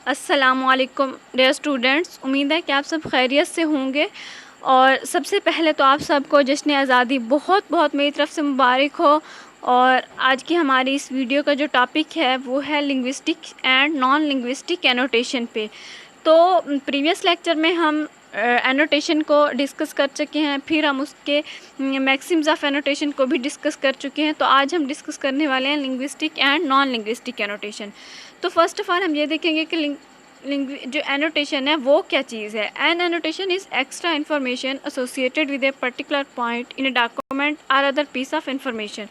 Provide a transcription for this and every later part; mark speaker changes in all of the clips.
Speaker 1: अस्सलामुअलैकुम dear students, उम्मीद है कि आप सब खैरियत से होंगे। और सबसे पहले तो आप सबको जश्न आज़ादी बहुत बहुत मेरी तरफ से मुबारक हो। और आज की हमारी इस वीडियो का जो टॉपिक है वो है linguistic and non linguistic annotation पे। तो प्रीवियस लेक्चर में हम एनोटेशन को डिस्कस कर चुके हैं, फिर हम उसके मैक्सिम्स ऑफ एनोटेशन को भी डिस्कस कर चुके हैं। तो आज हम डिस्कस करने वाले हैं linguistic and non linguistic annotation. तो फर्स्ट ऑफ ऑल हम ये देखेंगे कि जो एनोटेशन है वो क्या चीज़ है। An annotation is extra information associated with a particular point in a document और अदर पीस ऑफ इंफॉर्मेशन।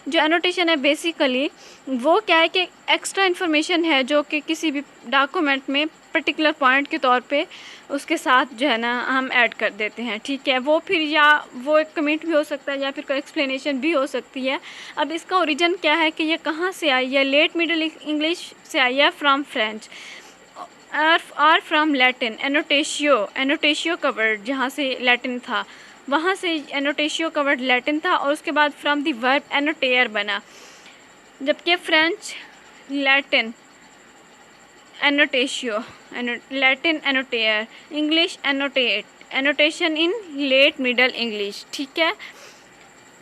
Speaker 1: जो एनोटेशन है बेसिकली वो क्या है कि एक्स्ट्रा इन्फॉर्मेशन है जो कि किसी भी डॉक्यूमेंट में पर्टिकुलर पॉइंट के तौर पे उसके साथ जो है ना हम ऐड कर देते हैं। ठीक है, वो फिर या वो एक कमेंट भी हो सकता है या फिर कोई एक्सप्लेनेशन भी हो सकती है। अब इसका ओरिजिन क्या है कि ये कहाँ से आई है। लेट मिडल इंग्लिश से आई है, फ्रॉम फ्रेंच और फ्रॉम लैटिन। एनोटेशियो का वर्ड जहाँ से लैटिन था वहाँ से एनोटेशियो का वर्ड लैटिन था, और उसके बाद फ्रॉम दी वर्ब एनोटेयर बना। जबकि French Latin annotatio, Latin annotare, English annotate, annotation in late middle English. ठीक है,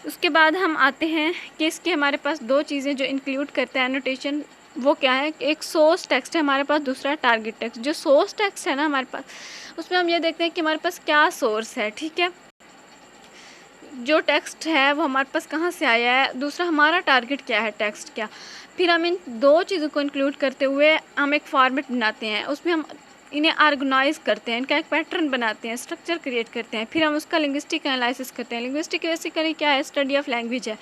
Speaker 1: उसके बाद हम आते हैं कि इसके हमारे पास दो चीज़ें जो इंक्लूड करते हैं एनोटेशन, वो क्या है। एक सोर्स टेक्स्ट है हमारे पास, दूसरा टारगेट टेक्स्ट। जो सोर्स टेक्स्ट है ना हमारे पास, उसमें हम ये देखते हैं कि हमारे पास क्या सोर्स है। ठीक है, जो टेक्स्ट है वो हमारे पास कहाँ से आया है, दूसरा हमारा टारगेट क्या है, टेक्स्ट क्या। फिर हम इन दो चीज़ों को इंक्लूड करते हुए हम एक फॉर्मेट बनाते हैं, उसमें हम इन्हें ऑर्गेनाइज करते हैं, इनका एक पैटर्न बनाते हैं, स्ट्रक्चर क्रिएट करते हैं। फिर हम उसका लिंग्विस्टिक एनालिसिस करते हैं। लिंग्विस्टिक बेसिकली क्या है, स्टडी ऑफ लैंग्वेज है।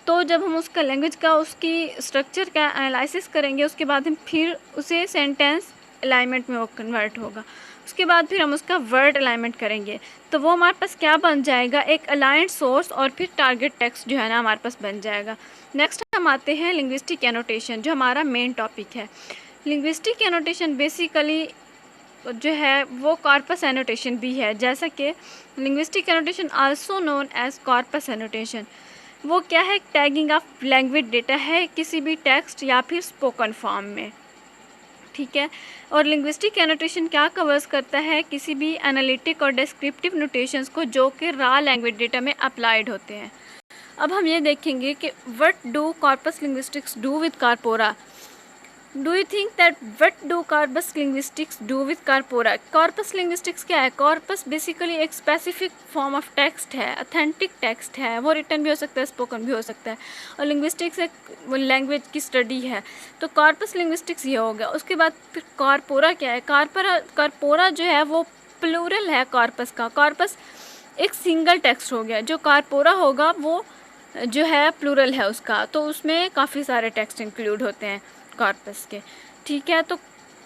Speaker 1: तो जब हम उसका लैंग्वेज का उसकी स्ट्रक्चर का एनालिसिस करेंगे, उसके बाद हम फिर उसे सेंटेंस अलाइनमेंट में वो कन्वर्ट होगा। उसके बाद फिर हम उसका वर्ड अलाइनमेंट करेंगे, तो वो हमारे पास क्या बन जाएगा, एक अलाइंड सोर्स और फिर टारगेट टेक्स्ट जो है ना हमारे पास बन जाएगा। नेक्स्ट हम आते हैं लिंग्विस्टिक एनोटेशन, जो हमारा मेन टॉपिक है। लिंग्विस्टिक एनोटेशन बेसिकली जो है वो कॉर्पस एनोटेशन भी है, जैसा कि linguistic annotation also known as corpus annotation. वो क्या है, टैगिंग ऑफ लैंग्वेज डेटा है किसी भी टेक्स्ट या फिर स्पोकन फॉर्म में। ठीक है, और लिंग्विस्टिक एनोटेशन क्या कवर्स करता है, किसी भी एनालिटिक और डिस्क्रिप्टिव नोटेशंस को जो कि रॉ लैंग्वेज डेटा में अप्लाइड होते हैं। अब हम ये देखेंगे कि what do corpus linguistics do with corpora. Do you think that what do corpus linguistics do with corpora. Corpus linguistics क्या है, कॉर्पस बेसिकली एक स्पेसिफिक फॉर्म ऑफ टेक्स्ट है, ऑथेंटिक टेक्स्ट है। वो रिटन भी हो सकता है, स्पोकन भी हो सकता है, और लिंग्विस्टिक्स एक लैंग्वेज की स्टडी है। तो कॉर्पस लिंग्विस्टिक्स ये हो गया। उसके बाद फिर कॉर्पोरा क्या है, कॉर्पोरा जो है वो प्लूरल है कॉर्पस का। कॉर्पस एक सिंगल टेक्स्ट हो गया, जो कॉर्पोरा होगा वो जो है प्लूरल है उसका, तो उसमें काफ़ी सारे टेक्स्ट इंक्लूड होते हैं कॉर्पस के। ठीक है, तो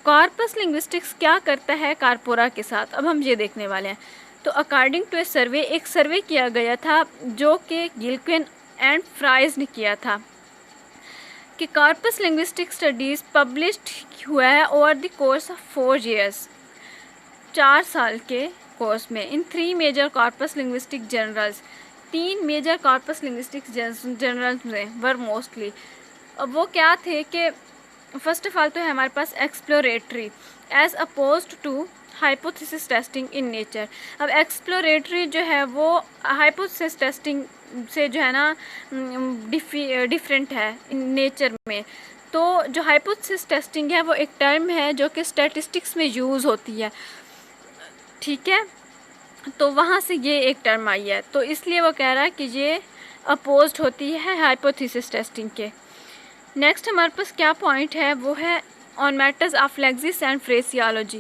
Speaker 1: कॉर्पस लिंग्विस्टिक्स क्या करता है कॉर्पोरा के साथ, अब हम ये देखने वाले हैं। तो अकॉर्डिंग टू ए सर्वे, एक सर्वे किया गया था जो कि गिलक्विन एंड फ्राइज ने किया था, कि कॉर्पस लिंग्विस्टिक स्टडीज़ पब्लिश्ड हुआ है over the course of 4 years, 4 साल के कोर्स में, in 3 major corpus linguistic journals. 3 major corpus linguistic journals में वर मोस्टली। अब वो क्या थे कि फर्स्ट ऑफ ऑल तो है हमारे पास exploratory as opposed to hypothesis testing in nature. अब एक्सप्लोरेटरी जो है वो हाइपोथेसिस टेस्टिंग से जो है ना डिफरेंट है इन नेचर में। तो जो हाइपोथेसिस टेस्टिंग है वो एक टर्म है जो कि स्टैटिस्टिक्स में यूज़ होती है। ठीक है, तो वहाँ से ये एक टर्म आई है, तो इसलिए वो कह रहा है कि ये अपोज्ड होती है हाइपोथेसिस टेस्टिंग के। नेक्स्ट हमारे पास क्या पॉइंट है, वो है on matters of lexis and phraseology,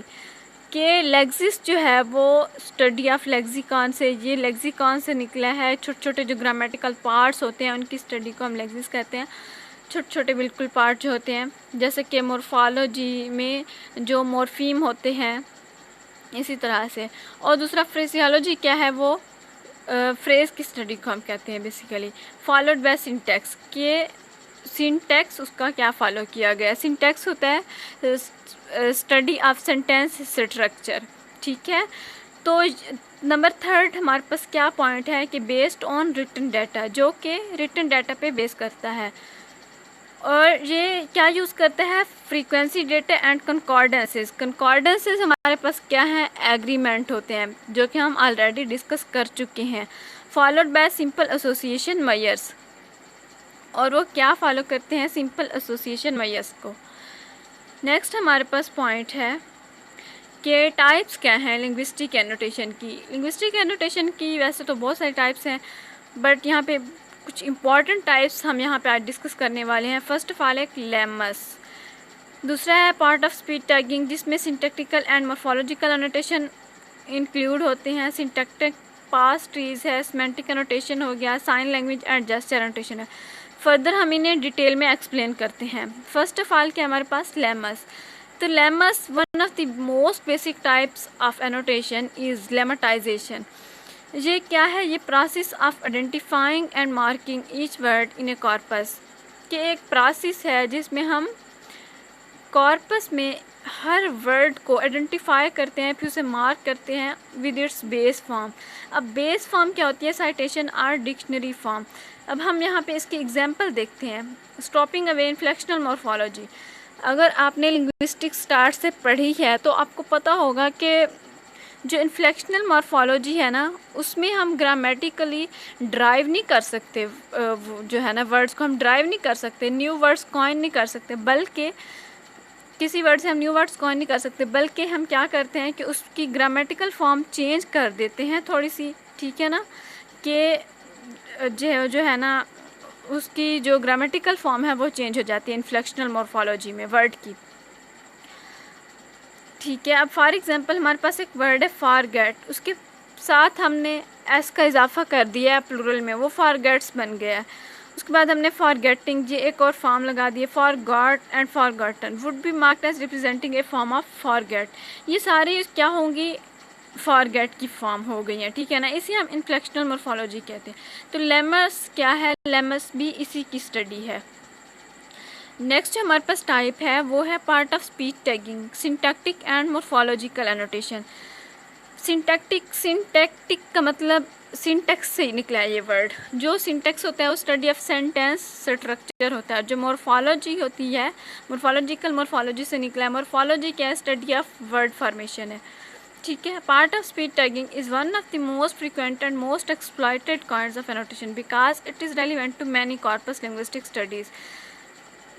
Speaker 1: के लेक्सिस जो है वो स्टडी ऑफ लेक्सिकॉन से, ये लेक्सिकॉन से निकला है। छोटे छोटे जो ग्रामेटिकल पार्ट्स होते हैं उनकी स्टडी को हम लेक्सिस कहते हैं। छोटे छोटे बिल्कुल पार्ट जो होते हैं, जैसे कि मोर्फोलॉजी में जो मॉर्फीम होते हैं, इसी तरह से। और दूसरा फ्रेसियोलॉजी क्या है, वो फ्रेज की स्टडी को हम कहते हैं बेसिकली, फॉलोड बाय सिंटैक्स, के सिंटैक्स उसका क्या फॉलो किया गया। सिंटैक्स होता है स्टडी ऑफ सेंटेंस स्ट्रक्चर। ठीक है, तो नंबर 3 हमारे पास क्या पॉइंट है कि बेस्ड ऑन रिटन डाटा, जो कि रिटन डाटा पे बेस करता है। और ये क्या यूज़ करता है, फ्रीक्वेंसी डेटा एंड कंकॉर्डेंसेस। कंकॉर्डेंसेस हमारे पास क्या है, एग्रीमेंट होते हैं, जो कि हम ऑलरेडी डिस्कस कर चुके हैं। Followed by simple association measures, और वो क्या फॉलो करते हैं, सिंपल एसोसिएशन मेजर्स को। नेक्स्ट हमारे पास पॉइंट है कि टाइप्स क्या हैं लिंग्विस्टिक एनोटेशन की। लिंग्विस्टिक एनोटेशन की वैसे तो बहुत सारी टाइप्स हैं, बट यहाँ पे कुछ इंपॉर्टेंट टाइप्स हम यहाँ पे आज डिस्कस करने वाले हैं। फर्स्ट ऑफ ऑल एक लेमस, दूसरा है पार्ट ऑफ स्पीच टैगिंग, जिसमें syntactical and morphological annotation include होते हैं। सिंटैक्टिक पास ट्रीज है, सेमेंटिक एनोटेशन हो गया, sign language and gesture annotation है। फर्दर हम इन्हें डिटेल में एक्सप्लेन करते हैं। फर्स्ट ऑफ ऑल के हमारे पास लेमस। तो lemons, one of the most basic types of annotation is lemmatisation. ये क्या है, ये process of identifying and marking each word in A corpus, कि एक प्रोसेस है जिसमें हम कॉर्पस में हर वर्ड को आइडेंटिफाई करते हैं, फिर उसे मार्क करते हैं विद इट्स बेस फॉर्म। अब बेस फॉर्म क्या होती है, साइटेशन और डिक्शनरी फॉर्म। अब हम यहाँ पे इसकी एग्जांपल देखते हैं। स्टॉपिंग अवे इन्फ्लेक्शनल मॉर्फोलॉजी, अगर आपने लिंग्विस्टिक स्टार्ट से पढ़ी है तो आपको पता होगा कि जो इन्फ्लेक्शनल मॉर्फोलॉजी है ना, उसमें हम ग्रामेटिकली ड्राइव नहीं कर सकते, जो है ना वर्ड्स को हम ड्राइव नहीं कर सकते, न्यू वर्ड्स कॉइन नहीं कर सकते, बल्कि किसी वर्ड से हम न्यू वर्ड्स कॉइन नहीं कर सकते, बल्कि हम क्या करते हैं कि उसकी ग्रामेटिकल फॉर्म चेंज कर देते हैं थोड़ी सी, ठीक है ना, कि जो है ना उसकी जो ग्रामेटिकल फॉर्म है वो चेंज हो जाती है इन्फ्लेक्शनल मॉर्फोलॉजी में वर्ड की, ठीक है। अब फॉर एग्जांपल हमारे पास एक वर्ड है फॉरगेट, उसके साथ हमने एस का इजाफा कर दिया है प्लूरल में, वो फॉरगेट्स बन गया है। उसके बाद हमने फॉरगेटिंग ये एक और फॉर्म लगा दिए, forgot and forgotten would be marked as representing a form of forget. ये सारी क्या होंगी, फॉरगेट की फॉर्म हो गई हैं, ठीक है ना, इसे हम इन्फ्लेक्शनल मॉर्फोलॉजी कहते हैं। तो लेमस क्या है, लेमस भी इसी की स्टडी है। नेक्स्ट हमारे पास टाइप है वो है part of speech tagging, syntactic and morphological annotation. Syntactic का मतलब सिंटैक्स से निकला है ये वर्ड। जो सिंटैक्स होता है वो स्टडी ऑफ सेंटेंस स्ट्रक्चर होता है। जो मॉर्फोलॉजी होती है, मॉर्फोलॉजी से निकला है। मॉर्फोलॉजी क्या है, स्टडी ऑफ वर्ड फॉर्मेशन है, ठीक है। Part of speech tagging is one of the most frequent and most exploited kinds of annotation because it is relevant to many corpus linguistic studies.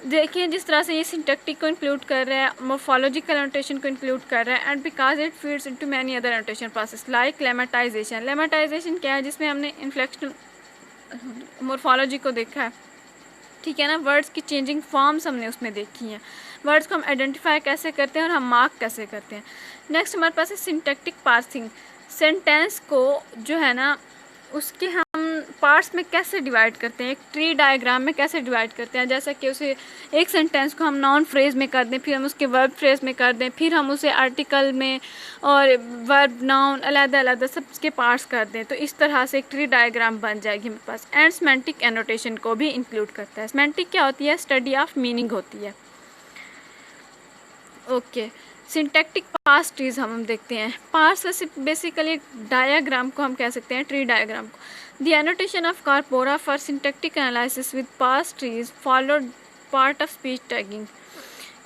Speaker 1: देखिए जिस तरह से ये सिंटैक्टिक को इंक्लूड कर रहा है, मॉर्फोलॉजिकल एनोटेशन को इंक्लूड कर रहा है, and because it feeds into many other annotation process like lemmatisation. Lemmatisation क्या है, जिसमें हमने इन्फ्लेक्शनल मॉर्फोलॉजी को देखा है, ठीक है ना, वर्ड्स की चेंजिंग फॉर्म्स हमने उसमें देखी हैं, वर्ड्स को हम आइडेंटिफाई कैसे करते हैं और हम मार्क कैसे करते हैं। नेक्स्ट हमारे पास है सिंटैक्टिक पार्सिंग। सेंटेंस को जो है ना उसके हम पार्ट्स में कैसे डिवाइड करते हैं, एक ट्री डायग्राम में कैसे डिवाइड करते हैं, जैसा कि उसे एक सेंटेंस को हम नाउन फ्रेज में कर दें, फिर हम उसके वर्ब फ्रेज में कर दें, फिर हम उसे आर्टिकल में और वर्ब नाउन अलग-अलग सबके पार्ट्स कर दें, तो इस तरह से एक ट्री डायग्राम बन जाएगी मेरे पास। एंड सेमेंटिक एनोटेशन को भी इंक्लूड करता है। सेमेंटिक क्या होती है, स्टडी ऑफ मीनिंग होती है, ओके। सिंटैक्टिक पार्स ट्रीज हम देखते हैं। पार्स वैसे बेसिकली डायग्राम को हम कह सकते हैं, ट्री डायग्राम को। The annotation of corpora for syntactic analysis with parse trees followed part of speech tagging,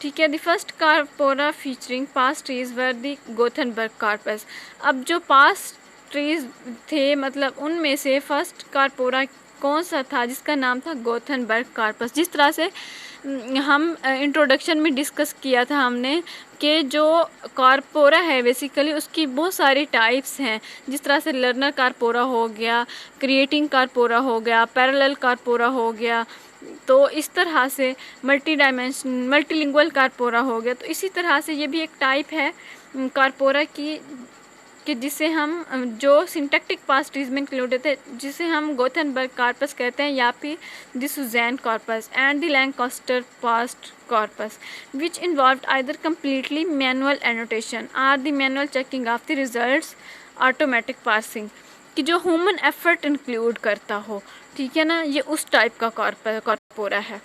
Speaker 1: ठीक है। The first corpora featuring parse trees were the Gothenburg corpus. अब जो पार्स ट्रीज थे, मतलब उनमें से फर्स्ट कार्पोरा कौन सा था, जिसका नाम था गोथनबर्ग कॉर्पस। जिस तरह से हम इंट्रोडक्शन में डिस्कस किया था हमने कि जो कार्पोरा है बेसिकली उसकी बहुत सारी टाइप्स हैं, जिस तरह से लर्नर कार्पोरा हो गया, क्रिएटिंग कार्पोरा हो गया, पैरेलल कार्पोरा हो गया, तो इस तरह से मल्टीलिंगुअल कार्पोरा हो गया। तो इसी तरह से ये भी एक टाइप है कार्पोरा की कि जिसे हम जो सिंटैक्टिक पार्स ट्रीज में इंक्लूड थे, जिसे हम गोथनबर्ग कॉर्पस कहते हैं या फिर the Susanne corpus and the Lancaster parse corpus, which involved either completely manual annotation और the manual checking of the results automatic parsing, कि जो ह्यूमन एफर्ट इंक्लूड करता हो, ठीक है ना, ये उस टाइप का कॉर्पोरा है।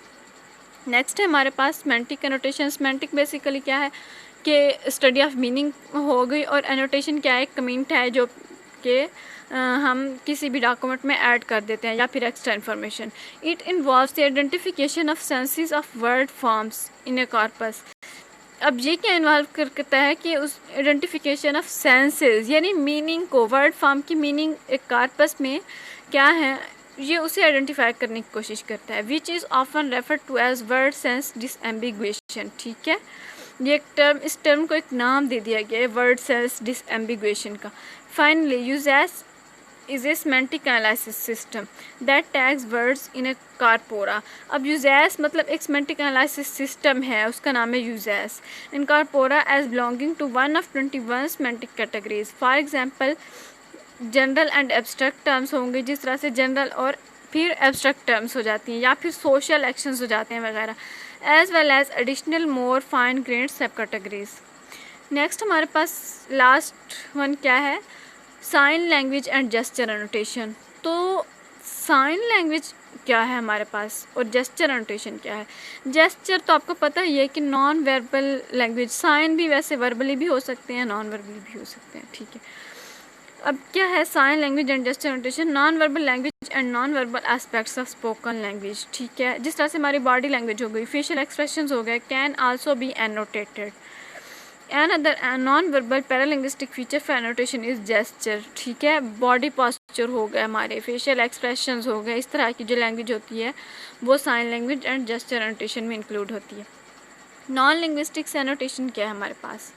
Speaker 1: नेक्स्ट है हमारे पास सेमेंटिक एनोटेशन। सेमेंटिक बेसिकली क्या है कि स्टडी ऑफ मीनिंग हो गई, और एनोटेशन क्या है, एक कमेंट है जो के हम किसी भी डॉक्यूमेंट में ऐड कर देते हैं या फिर extra information. It involves the identification of senses of word forms in A corpus. अब ये क्या इन्वॉल्व करता है कि उस आइडेंटिफिकेशन ऑफ सेंसेस यानी मीनिंग को, वर्ड फॉर्म की मीनिंग एक कॉर्पस में क्या है ये उसे आइडेंटिफाई करने की कोशिश करता है। Which is often refer to as word sense disambiguation. ठीक है, ये एक टर्म, इस टर्म को एक नाम दे दिया गया है वर्ड सेंस डिसएम्बिगुएशन का। Finally uses is a semantic analysis system that tags words in a corpora। अब यूजेस मतलब एक semantic analysis system है, उसका नाम है uses in corpora as belonging to one of 21 semantic categories। For example general and abstract terms होंगे, जिस तरह से जनरल और फिर एब्स्ट्रैक्ट टर्म्स हो जाती हैं या फिर सोशल एक्शंस हो जाते हैं वगैरह, as well as additional more fine grade sub categories. Next हमारे पास लास्ट वन क्या है, sign language and gesture annotation. तो साइन लैंग्वेज क्या है हमारे पास और जेस्चर एनोटेशन क्या है। जेस्चर तो आपको पता ही है कि नॉन वर्बल लैंग्वेज, साइन भी वैसे वर्बली भी हो सकते हैं, नॉन वर्बली भी हो सकते हैं। ठीक है, अब क्या है sign language and gesture annotation, non verbal language and non verbal aspects of spoken language. ठीक है, जिस तरह से हमारी बॉडी लैंग्वेज हो गई, फेशियल एक्सप्रेशंस हो गए, can also be annotated. Another non-verbal paralinguistic feature for annotation is gesture। ठीक है, बॉडी पॉस्चर हो गए, हमारे फेशियल एक्सप्रेशंस हो गए, इस तरह की जो लैंग्वेज होती है वो sign language and gesture annotation में इंक्लूड होती है। नॉन लिंग्विस्टिक्स एनोटेशन क्या है हमारे पास,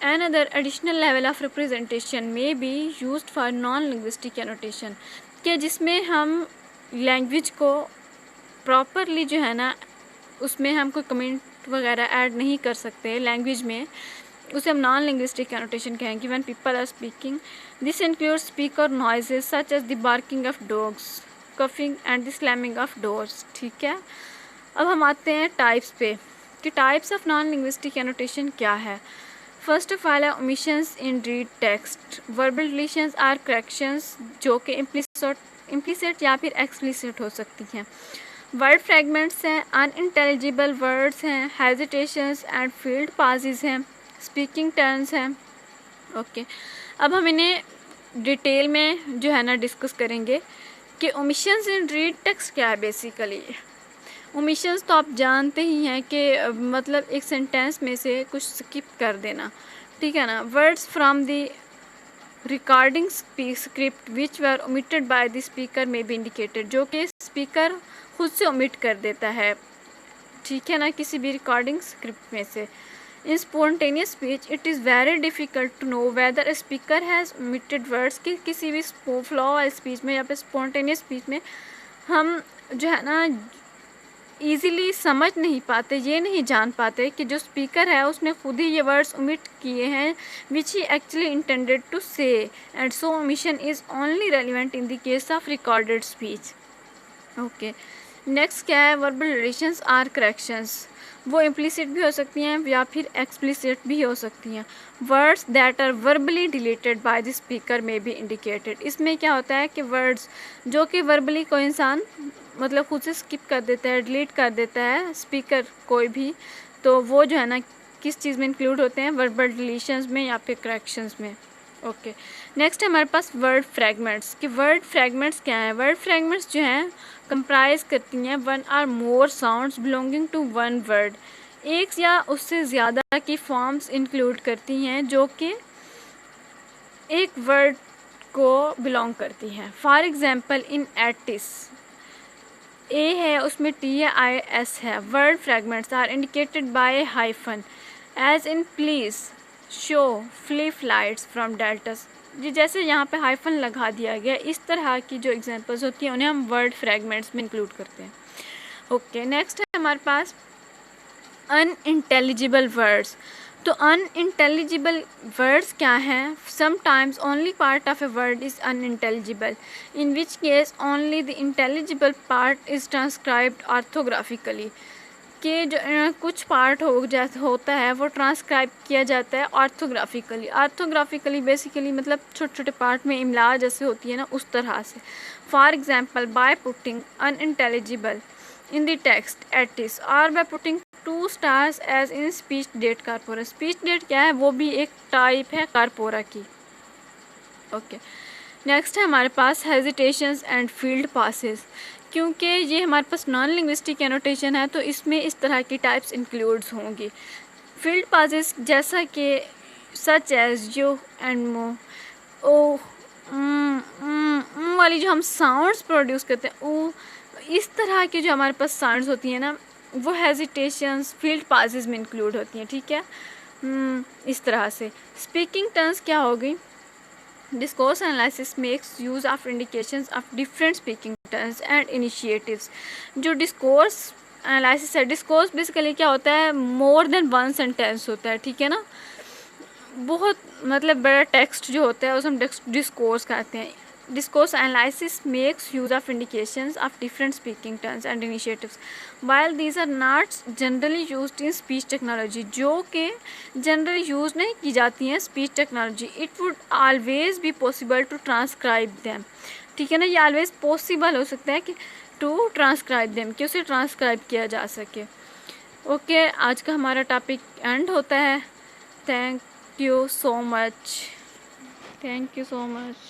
Speaker 1: Another additional level of representation may be used for non-linguistic annotation कि जिसमें हम लैंग्वेज को प्रॉपरली जो है ना उसमें हम कोई कमेंट वगैरह ऐड नहीं कर सकते लैंग्वेज में, उसे हम नॉन लिंग्विस्टिक एनोटेशन कहेंगे। When people are speaking this includes speaker noises such as the barking of dogs, coughing and the slamming of doors. ठीक है, अब हम आते हैं टाइप्स पे कि types of non linguistic annotation क्या है। फर्स्ट ऑफ ऑल है omissions in read text, verbal deletions or corrections जो कि इम्प्लिसिट या फिर एक्सप्लिसिट हो सकती हैं। वर्ड फ्रेगमेंट्स हैं, अनइंटेलिजिबल वर्ड्स हैं, हेजिटेशंस एंड फील्ड पासेस हैं, स्पीकिंग टर्न्स हैं। ओके, अब हम इन्हें डिटेल में जो है ना डिस्कस करेंगे कि ओमिशंस इन रीड टेक्स्ट क्या है। बेसिकली ओमिशंस तो आप जानते ही हैं कि मतलब एक सेंटेंस में से कुछ स्किप कर देना। ठीक है ना, words from the recording script which were omitted bye the speaker may be indicated, जो कि स्पीकर खुद से ओमिट कर देता है। ठीक है ना, किसी भी रिकॉर्डिंग स्क्रिप्ट में से। In spontaneous speech it is very difficult to know whether a speaker has omitted words कि किसी भी फ्लो वाली स्पीच में या फिर स्पॉन्टेनियस स्पीच में हम जो है ना ईज़िली समझ नहीं पाते, ये नहीं जान पाते कि जो स्पीकर है उसने खुद ही ये वर्ड्स ओमिट किए हैं विच ही एक्चुअली इंटेंडेड टू से, and so omission is only relevant in the case of recorded speech. Okay, next क्या है, वर्बल डिलीशंस आर करेक्शंस, वो इम्प्लिसिट भी हो सकती हैं या फिर एक्सप्लिसिट भी हो सकती हैं। Words that are verbally deleted by the speaker may be indicated, इसमें क्या होता है कि वर्ड्स जो कि वर्बली कोई इंसान मतलब खुद से स्किप कर देता है, डिलीट कर देता है स्पीकर कोई भी, तो वो जो है ना किस चीज़ में इंक्लूड होते हैं, वर्बल डिलीशंस में या फिर करेक्शंस में। ओके, नेक्स्ट है हमारे पास वर्ड फ्रेगमेंट्स कि वर्ड फ्रेगमेंट्स क्या हैं। वर्ड फ्रेगमेंट्स जो हैं कंप्राइज करती हैं one or more sounds belonging to one word, एक या उससे ज़्यादा की फॉर्म्स इंक्लूड करती हैं जो कि एक वर्ड को बिलोंग करती हैं। फॉर एग्जांपल इन एटिस, ए है उसमें टी है, आई एस है। Word fragments are indicated by hyphen as in please, show, fli flights from Dallas, जी जैसे यहाँ पे हाइफन लगा दिया गया, इस तरह की जो एग्जांपल्स होती हैं उन्हें हम वर्ड फ्रेगमेंट्स में इंक्लूड करते हैं। ओके, नेक्स्ट है हमारे पास अनइंटेलिजिबल वर्ड्स। तो अनइंटेलिजिबल वर्ड्स क्या हैं, sometimes only part of a word is unintelligible, in which case only the intelligible part is transcribed orthographically, कि जो कुछ पार्ट होता है वो ट्रांसक्राइब किया जाता है ऑर्थोग्राफिकली। ऑर्थोग्राफिकली बेसिकली मतलब छोटे छोटे पार्ट में इमला जैसे होती है ना, उस तरह से। For example by putting unintelligible in the text ATIS, और by putting 2 stars as in speech dat corpora. Speech dat क्या है, वो भी एक टाइप है कारपोरा की। ओके, नेक्स्ट है हमारे पास हेजिटेशंस एंड फील्ड पासेस। क्योंकि ये हमारे पास नॉन लिंग्विस्टिक एनोटेशन है तो इसमें इस तरह की टाइप्स इंक्लूड्स होंगी। फील्ड पासेस जैसा कि सच एज यो एंड मो, ओ वाली जो हम साउंड्स प्रोड्यूस करते हैं, ओ इस तरह की जो हमारे पास साउंड्स होती हैं ना, वो हेजिटेशंस फील्ड पासेस में इंक्लूड होती हैं। ठीक है, इस तरह से। स्पीकिंग टर्न्स क्या हो गई? Discourse analysis makes use of indications of different speaking turns and initiatives. जो डिस्कोर्स एनालिसिस है, डिस्कोर्स बेसिकली क्या होता है, मोर देन वन सेंटेंस होता है। ठीक है ना, बहुत मतलब बड़ा टेक्स्ट जो होता है उसे हम डिस्कोर्स कहते हैं। Discourse analysis makes use of indications of different speaking turns and initiatives while these are not generally used in speech technology, जो कि जनरली यूज नहीं की जाती हैं speech technology. It would always be possible to transcribe them. ठीक है ना, ये ऑलवेज पॉसिबल हो सकता है कि टू ट्रांसक्राइब देम, कि उसे ट्रांसक्राइब किया जा सके। ओके, आज का हमारा टॉपिक एंड होता है। Thank you so much. Thank you so much.